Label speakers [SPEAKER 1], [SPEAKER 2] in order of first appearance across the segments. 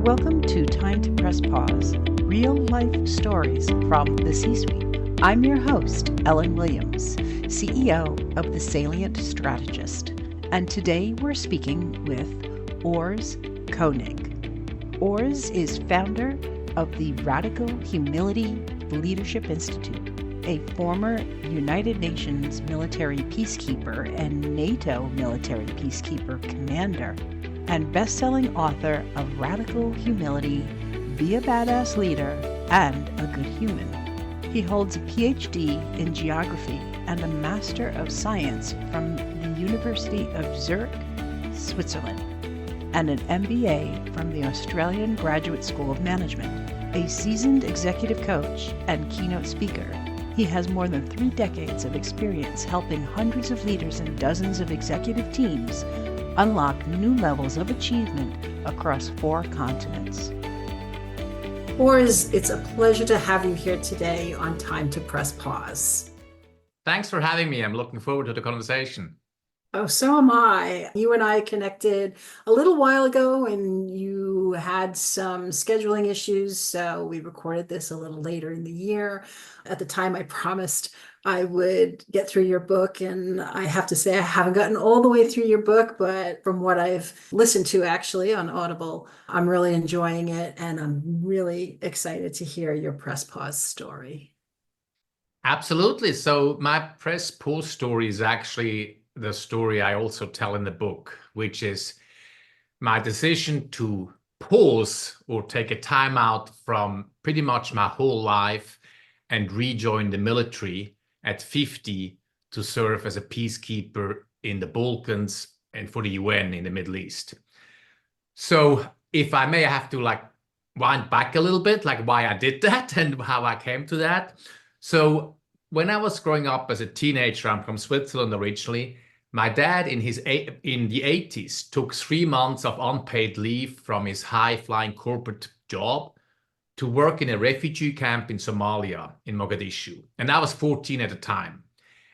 [SPEAKER 1] Welcome to Time to Press Pause, real-life stories from the C-suite. I'm your host, Ellen Williams, CEO of The Salient Strategist, and today we're speaking with Urs Koenig. Urs is founder of the Radical Humility Leadership Institute, a former United Nations military peacekeeper and NATO military peacekeeper commander, and best-selling author of Radical Humility, Be a Badass Leader, and A Good Human. He holds a PhD in geography and a Master of Science from the University of Zurich, Switzerland, and an MBA from the Australian Graduate School of Management. A seasoned executive coach and keynote speaker, he has more than 3 decades of experience helping hundreds of leaders and dozens of executive teams unlock new levels of achievement across 4 continents.
[SPEAKER 2] Urs, it's a pleasure to have you here today on Time to Press Pause.
[SPEAKER 3] Thanks for having me. I'm looking forward to the conversation.
[SPEAKER 2] Oh, so am I. You and I connected a little while ago and you had some scheduling issues, so we recorded this a little later in the year. At the time, I promised I would get through your book, and I have to say I haven't gotten all the way through your book, but from what I've listened to actually on Audible, I'm really enjoying it, and I'm really excited to hear your Press Pause story.
[SPEAKER 3] Absolutely. So my press pause story is actually the story I also tell in the book, which is my decision to pause or take a time out from pretty much my whole life and rejoin the military at 50 to serve as a peacekeeper in the Balkans and for the UN in the Middle East. So if I may, I have to wind back a little bit, why I did that and how I came to that. So when I was growing up as a teenager, I'm from Switzerland originally, my dad in the 80s took 3 months of unpaid leave from his high-flying corporate job to work in a refugee camp in Somalia, in Mogadishu. And I was 14 at the time.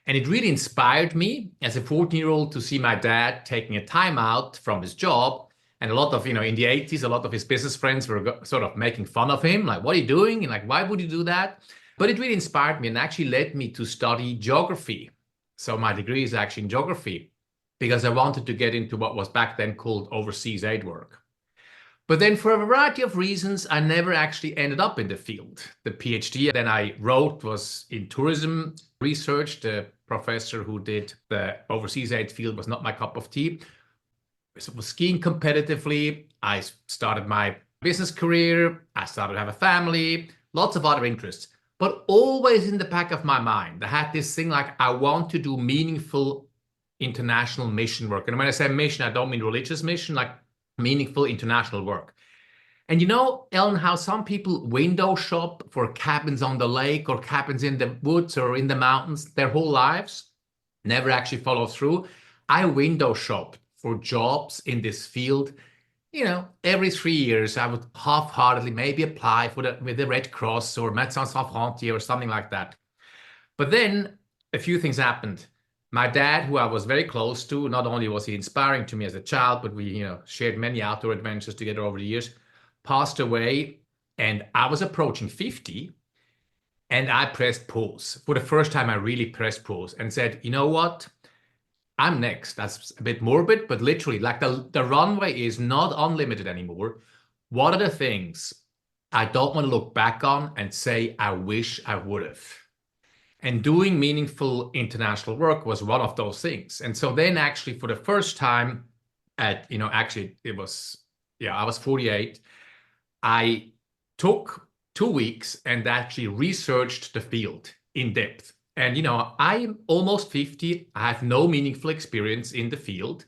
[SPEAKER 3] And it really inspired me as a 14-year-old to see my dad taking a time out from his job. And a lot of, in the 80s, a lot of his business friends were sort of making fun of him. Like, what are you doing? And why would you do that? But it really inspired me and actually led me to study geography. So my degree is actually in geography because I wanted to get into what was back then called overseas aid work. But then for a variety of reasons, I never actually ended up in the field. The PhD then I wrote was in tourism research. The professor who did the overseas aid field was not my cup of tea. I was skiing competitively. I started my business career. I started to have a family, lots of other interests. But always in the back of my mind, I had this thing I want to do meaningful international mission work. And when I say mission, I don't mean religious mission, meaningful international work. And Ellen, how some people window shop for cabins on the lake or cabins in the woods or in the mountains their whole lives, never actually follow through. I window shopped for jobs in this field. Every 3 years, I would half-heartedly maybe apply with the Red Cross or Médecins Sans Frontières or something like that. But then a few things happened. My dad, who I was very close to, not only was he inspiring to me as a child, but we, shared many outdoor adventures together over the years, passed away, and I was approaching 50, and I pressed pause. For the first time, I really pressed pause and said, you know what? I'm next. That's a bit morbid, but literally, the runway is not unlimited anymore. What are the things I don't want to look back on and say, I wish I would have? And doing meaningful international work was one of those things. And so then actually for the first time I was 48. I took 2 weeks and actually researched the field in depth. And, I'm almost 50. I have no meaningful experience in the field.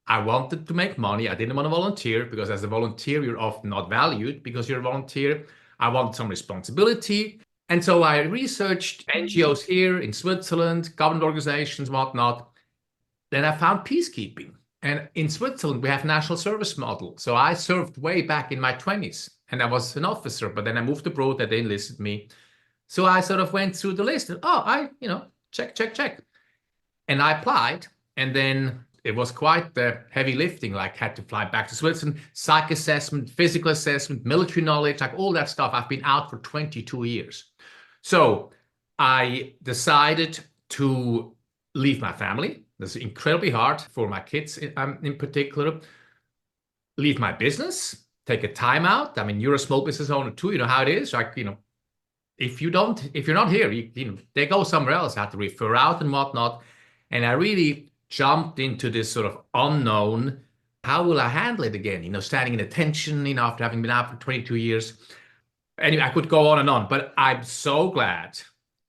[SPEAKER 3] I wanted to make money. I didn't want to volunteer because as a volunteer, you're often not valued because you're a volunteer. I wanted some responsibility. And so I researched NGOs here in Switzerland, government organizations, whatnot. Then I found peacekeeping. And in Switzerland, we have national service model. So I served way back in my 20s and I was an officer, but then I moved abroad and they enlisted me. So I sort of went through the list and, check. And I applied. And then it was quite heavy lifting. Like had to fly back to Switzerland, psych assessment, physical assessment, military knowledge, like all that stuff. I've been out for 22 years. So I decided to leave my family. This is incredibly hard for my kids in particular. Leave my business, take a time out. I mean, you're a small business owner too. You know how it is. Like, if you're not here, they go somewhere else. I had to refer out and whatnot. And I really jumped into this sort of unknown. How will I handle it again? Standing in attention, after having been out for 22 years. Anyway, I could go on, but I'm so glad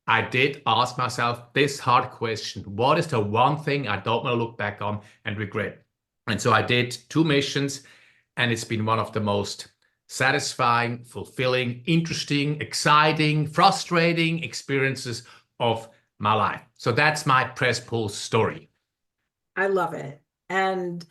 [SPEAKER 3] I did ask myself this hard question. What is the one thing I don't want to look back on and regret? And so I did 2 missions, and it's been one of the most satisfying, fulfilling, interesting, exciting, frustrating experiences of my life. So that's my press pause story.
[SPEAKER 2] I love it. And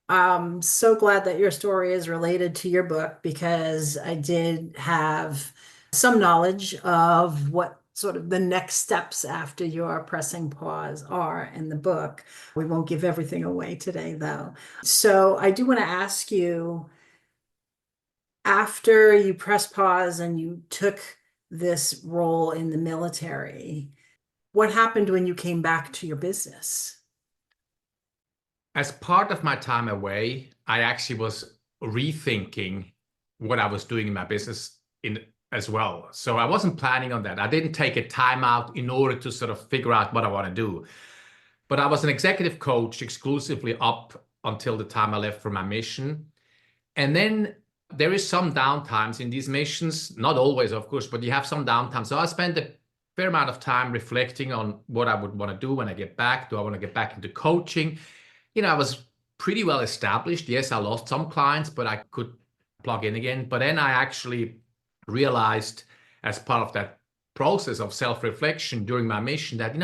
[SPEAKER 2] I'm so glad that your story is related to your book, because I did have some knowledge of what sort of the next steps after your pressing pause are in the book. We won't give everything away today, though. So I do want to ask you, after you press pause and you took this role in the military, what happened when you came back to your business?
[SPEAKER 3] As part of my time away, I actually was rethinking what I was doing in my business as well. So I wasn't planning on that. I didn't take a time out in order to sort of figure out what I want to do. But I was an executive coach exclusively up until the time I left for my mission. And then there is some downtimes in these missions, not always, of course, but you have some downtime. So I spent a fair amount of time reflecting on what I would want to do when I get back. Do I want to get back into coaching? I was pretty well established. Yes, I lost some clients, but I could plug in again. But then I actually realized, as part of that process of self-reflection during my mission, that,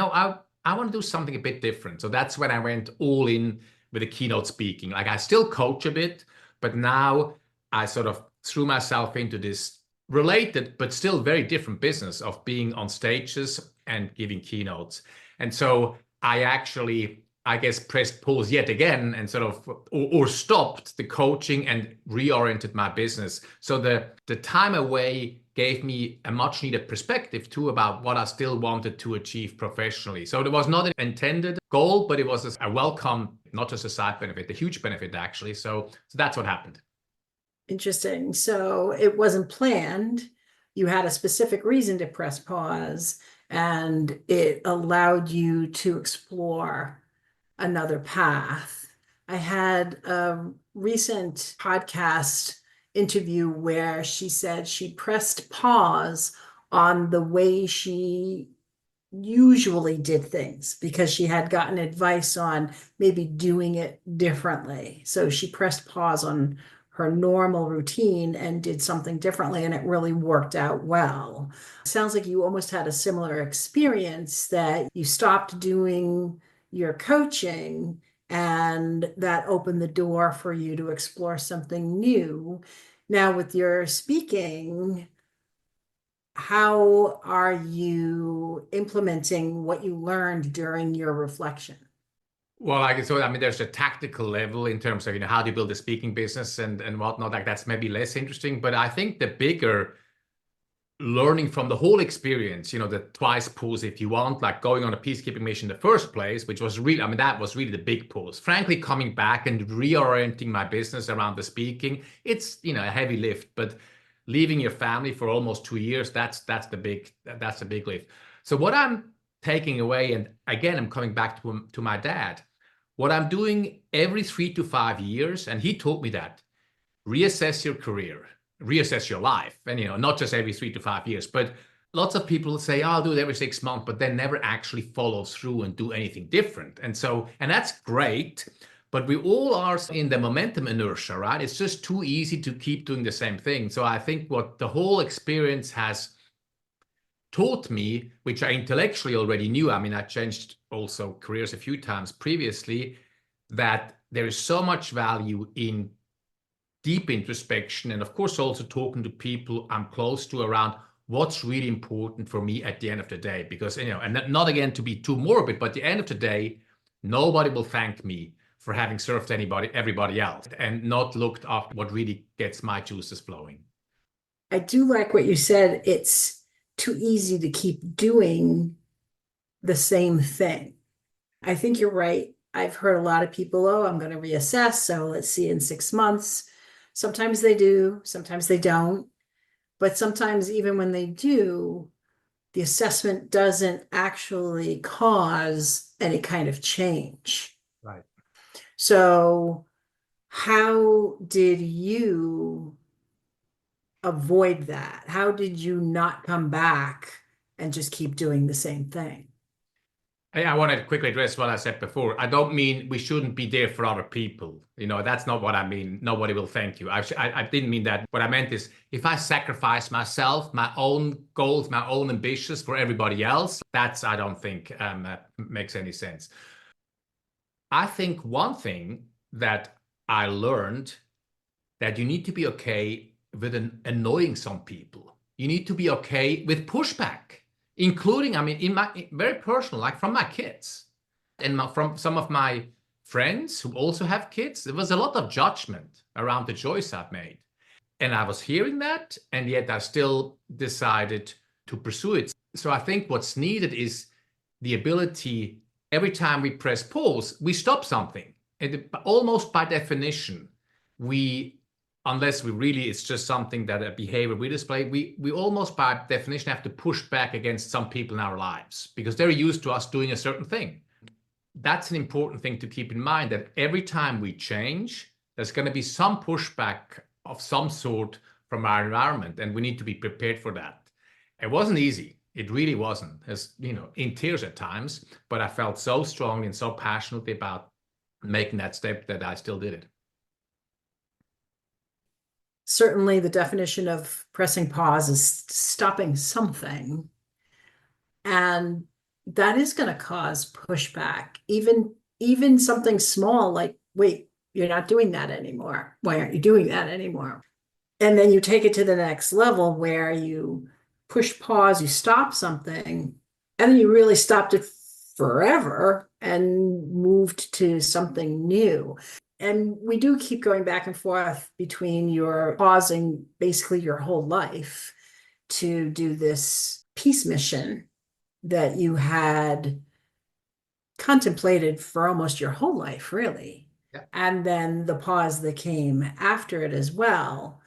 [SPEAKER 3] I want to do something a bit different. So that's when I went all in with the keynote speaking. Like, I still coach a bit, but now I sort of threw myself into this related, but still very different business of being on stages and giving keynotes. And so I actually, I guess, pressed pause yet again and sort of, or stopped the coaching and reoriented my business. So the time away gave me a much needed perspective too about what I still wanted to achieve professionally. So it was not an intended goal, but it was a welcome, not just a side benefit, a huge benefit actually. So that's what happened.
[SPEAKER 2] Interesting. So it wasn't planned. You had a specific reason to press pause, and it allowed you to explore another path. I had a recent podcast interview where she said she pressed pause on the way she usually did things because she had gotten advice on maybe doing it differently. So she pressed pause on her normal routine and did something differently, and it really worked out well. Sounds like you almost had a similar experience, that you stopped doing your coaching and that opened the door for you to explore something new. Now, with your speaking, how are you implementing what you learned during your reflection?
[SPEAKER 3] Well, there's a tactical level in terms of, how do you build a speaking business and whatnot. Like, that's maybe less interesting, but I think the bigger learning from the whole experience, the twice pause, if you want, like going on a peacekeeping mission in the first place, which was really, that was really the big pause. Frankly, coming back and reorienting my business around the speaking, it's, a heavy lift, but leaving your family for almost 2 years, that's the big lift. So what I'm taking away, and again, I'm coming back to my dad, what I'm doing every 3 to 5 years, and he taught me that, reassess your career, reassess your life, and not just every 3 to 5 years. But lots of people say, I'll do it every 6 months, but then never actually follow through and do anything different. And that's great, but we all are in the momentum inertia, right? It's just too easy to keep doing the same thing. So I think what the whole experience has taught me, which I intellectually already knew, I changed also careers a few times previously, that there is so much value in deep introspection, and of course also talking to people I'm close to around what's really important for me at the end of the day. Because, and not again to be too morbid, but at the end of the day, nobody will thank me for having served everybody else, and not looked after what really gets my juices flowing.
[SPEAKER 2] I do like what you said. It's too easy to keep doing the same thing. I think you're right. I've heard a lot of people, oh, I'm going to reassess. So let's see in 6 months. Sometimes they do, sometimes they don't. But sometimes even when they do, the assessment doesn't actually cause any kind of change.
[SPEAKER 3] Right.
[SPEAKER 2] So how did you avoid that? How did you not come back and just keep doing the same thing?
[SPEAKER 3] I want to quickly address what I said before. I don't mean we shouldn't be there for other people. That's not what I mean. Nobody will thank you. I didn't mean that. What I meant is if I sacrifice myself, my own goals, my own ambitions for everybody else, I don't think makes any sense. I think one thing that I learned that you need to be okay with annoying some people. You need to be okay with pushback, including, in my very personal, like from my kids and from some of my friends who also have kids. There was a lot of judgment around the choice I've made. And I was hearing that, and yet I still decided to pursue it. So I think what's needed is the ability, every time we press pause, we stop something. And almost by definition, unless it's just something that a behavior we display, we almost by definition have to push back against some people in our lives because they're used to us doing a certain thing. That's an important thing to keep in mind, that every time we change, there's going to be some pushback of some sort from our environment, and we need to be prepared for that. It wasn't easy. It really wasn't, as in tears at times, but I felt so strongly and so passionately about making that step that I still did it.
[SPEAKER 2] Certainly the definition of pressing pause is stopping something. And that is going to cause pushback, even something small like, wait, you're not doing that anymore. Why aren't you doing that anymore? And then you take it to the next level where you push pause, you stop something, and then you really stopped it forever and moved to something new. And we do keep going back and forth between your pausing basically your whole life to do this peace mission that you had contemplated for almost your whole life, really.
[SPEAKER 3] Yeah.
[SPEAKER 2] And then the pause that came after it as well.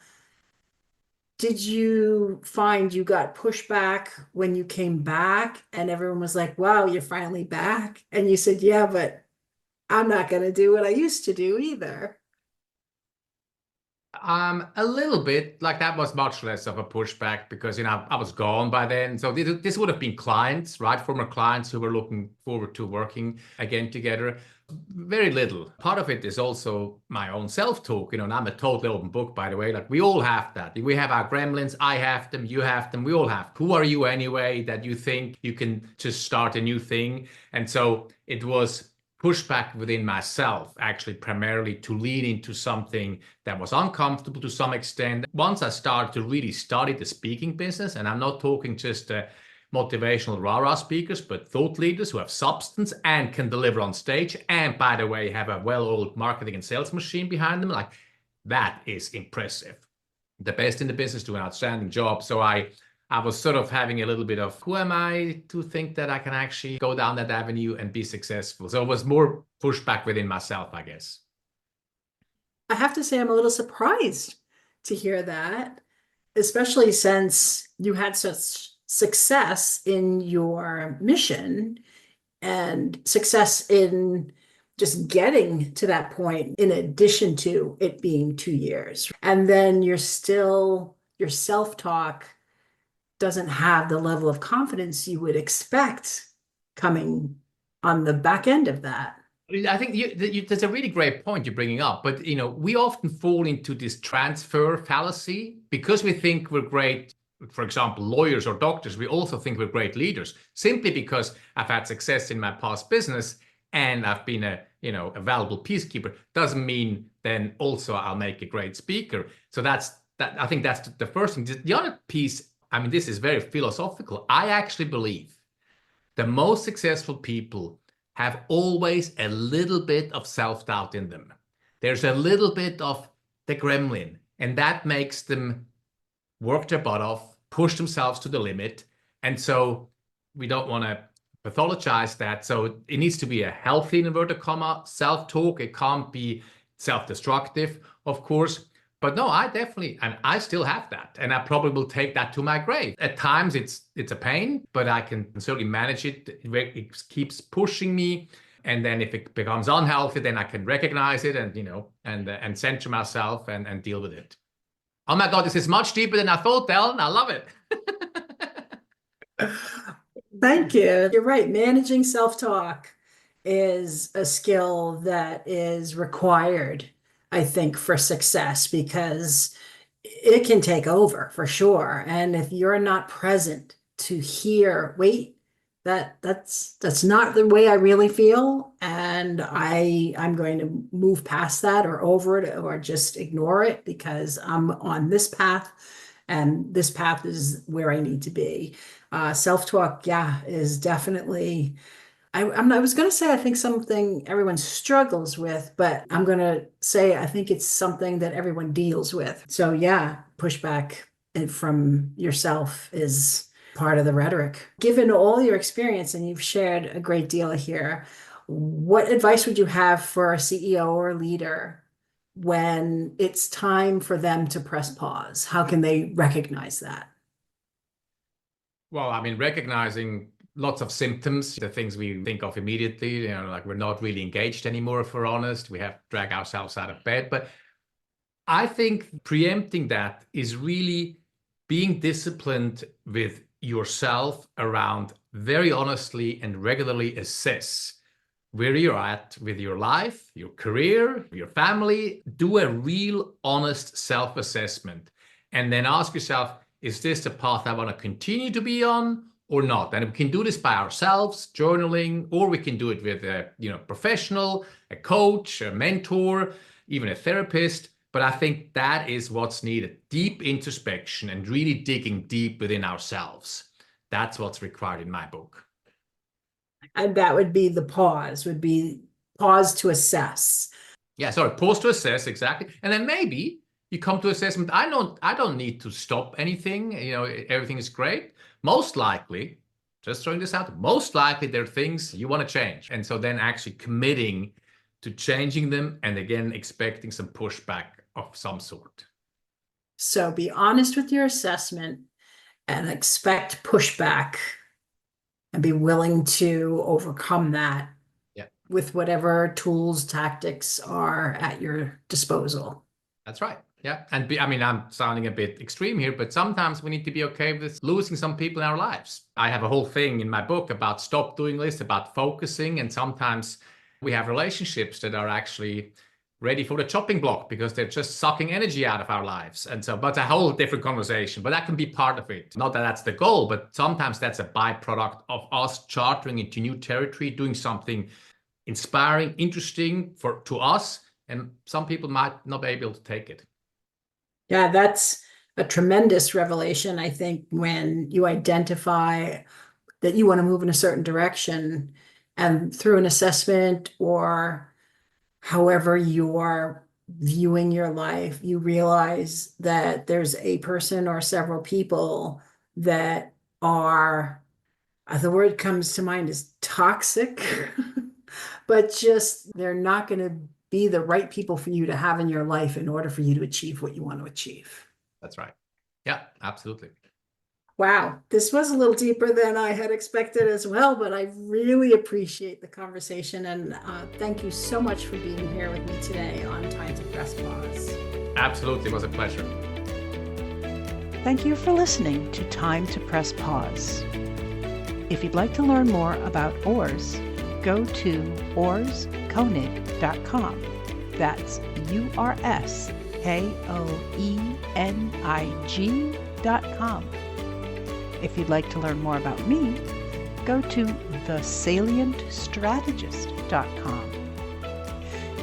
[SPEAKER 2] Did you find you got pushback when you came back and everyone was like, wow, you're finally back? And you said, yeah, but I'm not going to do what I used to do either.
[SPEAKER 3] A little bit. Like that was much less of a pushback because I was gone by then. So this would have been clients, right? Former clients who were looking forward to working again together. Very little. Part of it is also my own self-talk, and I'm a totally open book, by the way. Like we all have that. We have our gremlins. I have them. You have them. We all have. Who are you anyway that you think you can just start a new thing? And so it was pushback within myself, actually, primarily to lean into something that was uncomfortable to some extent. Once I started to really study the speaking business, and I'm not talking just motivational rah-rah speakers, but thought leaders who have substance and can deliver on stage, and by the way, have a well-oiled marketing and sales machine behind them, like that is impressive. The best in the business do an outstanding job. So I was sort of having a little bit of, who am I to think that I can actually go down that avenue and be successful? So it was more pushback within myself, I guess.
[SPEAKER 2] I have to say, I'm a little surprised to hear that, especially since you had such success in your mission and success in just getting to that point, in addition to it being 2 years. And then your self-talk doesn't have the level of confidence you would expect coming on the back end of that.
[SPEAKER 3] I think there's a really great point you're bringing up, but we often fall into this transfer fallacy because we think we're great. For example, lawyers or doctors, we also think we're great leaders simply because I've had success in my past business and I've been a valuable peacekeeper. Doesn't mean then also I'll make a great speaker. So I think that's the first thing. The other piece, this is very philosophical. I actually believe the most successful people have always a little bit of self-doubt in them. There's a little bit of the gremlin, and that makes them work their butt off, push themselves to the limit. And so we don't want to pathologize that. So it needs to be a healthy, in inverted comma, self-talk. It can't be self-destructive, of course. But no, I definitely, and I still have that. And I probably will take that to my grave. At times it's a pain, but I can certainly manage it. It keeps pushing me. And then if it becomes unhealthy, then I can recognize it and, and center myself and deal with it. Oh my God, this is much deeper than I thought, Ellen. I love it.
[SPEAKER 2] Thank you. You're right. Managing self-talk is a skill that is required, I think, for success, because it can take over for sure. And if you're not present to hear, wait, that's not the way I really feel, and I'm going to move past that or over it or just ignore it because I'm on this path, and this path is where I need to be. Self-talk, yeah, is definitely. I was going to say I think something everyone struggles with, but I'm going to say I think it's something that everyone deals with. So yeah, pushback from yourself is part of the rhetoric. Given all your experience, and you've shared a great deal here, what advice would you have for a CEO or a leader when it's time for them to press pause? How can they recognize that?
[SPEAKER 3] Well, I mean, recognizing lots of symptoms, the things we think of immediately, like we're not really engaged anymore, if we're honest. We have to drag ourselves out of bed. But I think preempting that is really being disciplined with yourself around very honestly and regularly assess where you're at with your life, your career, your family. Do a real honest self-assessment and then ask yourself, is this the path I want to continue to be on or not? And we can do this by ourselves, journaling, or we can do it with a professional, a coach, a mentor, even a therapist. But I think that is what's needed. Deep introspection and really digging deep within ourselves. That's what's required in my book.
[SPEAKER 2] And that would be the pause, would be pause to assess.
[SPEAKER 3] Yeah, sorry, pause to assess, exactly. And then maybe you come to assessment, I don't need to stop anything. Everything is great. Most likely, just throwing this out, most likely there are things you want to change. And so then actually committing to changing them and again, expecting some pushback of some sort.
[SPEAKER 2] So be honest with your assessment and expect pushback and be willing to overcome that with whatever tools, tactics are at your disposal.
[SPEAKER 3] That's right. Yeah. And I'm sounding a bit extreme here, but sometimes we need to be okay with losing some people in our lives. I have a whole thing in my book about stop doing lists, about focusing. And sometimes we have relationships that are actually ready for the chopping block because they're just sucking energy out of our lives. And so, but a whole different conversation, but that can be part of it. Not that that's the goal, but sometimes that's a byproduct of us chartering into new territory, doing something inspiring, interesting to us. And some people might not be able to take it.
[SPEAKER 2] Yeah, that's a tremendous revelation, I think, when you identify that you want to move in a certain direction and through an assessment or however you are viewing your life, you realize that there's a person or several people that are, the word comes to mind is toxic, but just they're not going to be the right people for you to have in your life in order for you to achieve what you want to achieve.
[SPEAKER 3] That's right. Yeah, absolutely.
[SPEAKER 2] Wow, this was a little deeper than I had expected as well, but I really appreciate the conversation, and thank you so much for being here with me today on Time to Press Pause.
[SPEAKER 3] Absolutely, it was a pleasure.
[SPEAKER 1] Thank you for listening to Time to Press Pause. If you'd like to learn more about Urs, go to urskoenig.com. That's urskoenig.com. If you'd like to learn more about me, go to thesalientstrategist.com.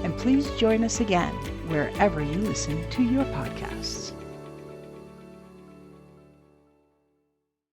[SPEAKER 1] And please join us again wherever you listen to your podcasts.